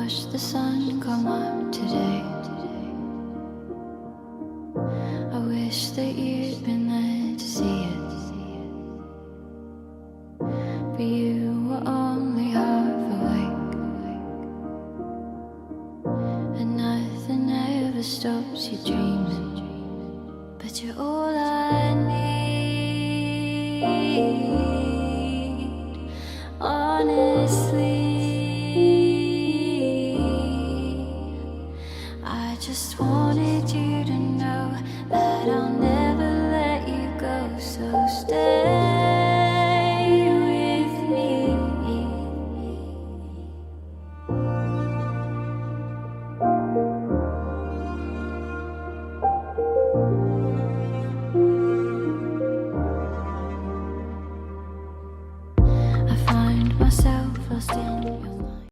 watched the sun come up today. I wish that you'd been there to see it, but you were only half awake, and nothing ever stops you dreaming, but you're